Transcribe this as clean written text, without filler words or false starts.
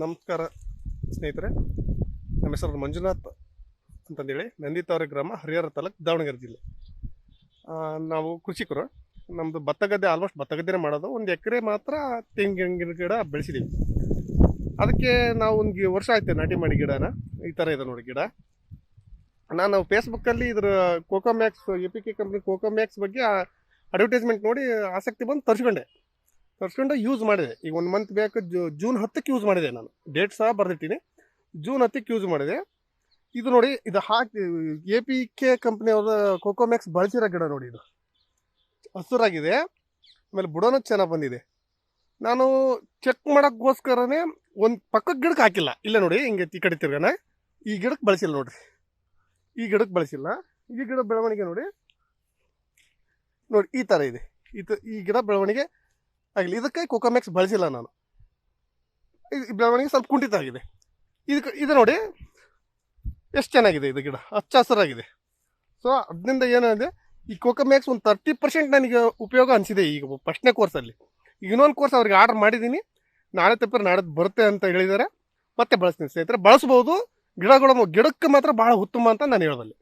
ನಮಸ್ಕಾರ ಸ್ನೇಹಿತರೆ. ನಮ್ಮ ಹೆಸರು ಮಂಜುನಾಥ್ ಅಂತಂದೇಳಿ, ನಂದಿತಾವರೆ ಗ್ರಾಮ, ಹರಿಹರ ತಾಲೂಕು, ದಾವಣಗೆರೆ ಜಿಲ್ಲೆ. ನಾವು ಕೃಷಿಕರು. ನಮ್ಮದು ಭತ್ತ ಗದ್ದೆ, ಆಲ್ಮೋಸ್ಟ್ ಭತ್ತ ಗದ್ದೆನೇ ಮಾಡೋದು. ಒಂದು ಎಕರೆ ಮಾತ್ರ ತೆಂಗಿನ ಗಿಡ ಬೆಳೆಸಿದ್ದೀವಿ. ಅದಕ್ಕೆ ನಾವು ಒಂದು ವರ್ಷ ಆಯ್ತು ನಾಟಿ ಮಾಡಿ ಗಿಡನ. ಈ ಥರ ಇದೆ ನೋಡಿ ಗಿಡ. ನಾನು ಫೇಸ್ಬುಕ್ಕಲ್ಲಿ ಇದ್ರ ಕೋಕೋಮ್ಯಾಕ್ಸ್, APK ಕಂಪ್ನಿ ಕೋಕೋಮ್ಯಾಕ್ಸ್ ಬಗ್ಗೆ ಅಡ್ವರ್ಟೈಸ್ಮೆಂಟ್ ನೋಡಿ ಆಸಕ್ತಿ ಬಂದು ತರಿಸ್ಕೊಂಡು ಯೂಸ್ ಮಾಡಿದೆ. ಈಗ 1 ಮಂತ್ ಬ್ಯಾಕ್ ಜೂನ್ 10ಕ್ಕೆ ಯೂಸ್ ಮಾಡಿದೆ. ನಾನು ಡೇಟ್ ಸಹ ಬರೆದಿಟ್ಟಿನಿ. ಜೂನ್ 10ಕ್ಕೆ ಯೂಸ್ ಮಾಡಿದೆ. ಇದು ನೋಡಿ, ಇದು APK ಕಂಪ್ನಿಯವ್ರ ಕೋಕೋಮ್ಯಾಕ್ಸ್ ಬಳಸಿರೋ ಗಿಡ ನೋಡಿ. ಇದು ಹಸುರಾಗಿದೆ, ಆಮೇಲೆ ಬುಡನೂ ಚೆನ್ನಾಗಿ ಬಂದಿದೆ. ನಾನು ಚೆಕ್ ಮಾಡೋಕ್ಕೋಸ್ಕರನೇ ಒಂದು ಪಕ್ಕದ ಗಿಡಕ್ಕೆ ಹಾಕಿಲ್ಲ. ಇಲ್ಲ ನೋಡಿ, ಹಿಂಗೆ ಈ ಕಡೆ ತಿರ್ಗಾನ ಈ ಗಿಡಕ್ಕೆ ಬಳಸಿಲ್ಲ ನೋಡ್ರಿ. ಈ ಗಿಡಕ್ಕೆ ಬಳಸಿಲ್ಲ. ಈ ಗಿಡ ಬೆಳವಣಿಗೆ ನೋಡಿ ಈ ಥರ ಇದೆ. ಈ ಗಿಡ ಬೆಳವಣಿಗೆ ಆಗಲಿ, ಇದಕ್ಕೆ ಕೋಕೋಮ್ಯಾಕ್ಸ್ ಬಳಸಿಲ್ಲ ನಾನು. ಈ ಬೆಳವಣಿಗೆ ಸ್ವಲ್ಪ ಕುಂಠಿತ ಆಗಿದೆ. ಇದು ನೋಡಿ ಎಷ್ಟು ಚೆನ್ನಾಗಿದೆ. ಇದು ಗಿಡ ಹಚ್ಚ ಹಸಿರಾಗಿದೆ. ಸೊ ಅದರಿಂದ ಏನಾಗಿದೆ, ಈ ಕೋಕೋಮ್ಯಾಕ್ಸ್ ಒಂದು 30% ನನಗೆ ಉಪಯೋಗ ಅನಿಸಿದೆ ಈಗ ಫಸ್ಟ್ನೇ ಕೋರ್ಸಲ್ಲಿ. ಈಗ ಇನ್ನೊಂದು ಕೋರ್ಸ್ ಅವ್ರಿಗೆ ಆರ್ಡರ್ ಮಾಡಿದ್ದೀನಿ. ನಾಳೆ ತಪ್ಪಿದ್ರೆ ನಾಳೆ ಬರುತ್ತೆ ಅಂತ ಹೇಳಿದ್ದಾರೆ. ಮತ್ತೆ ಬಳಸ್ತೀನಿ ಸ್ನೇಹಿತರೆ. ಬಳಸ್ಬೋದು. ಗಿಡಕ್ಕೆ ಮಾತ್ರ ಭಾಳ ಉತ್ತಮ ಅಂತ ನಾನು ಹೇಳಬಲ್ಲೆ.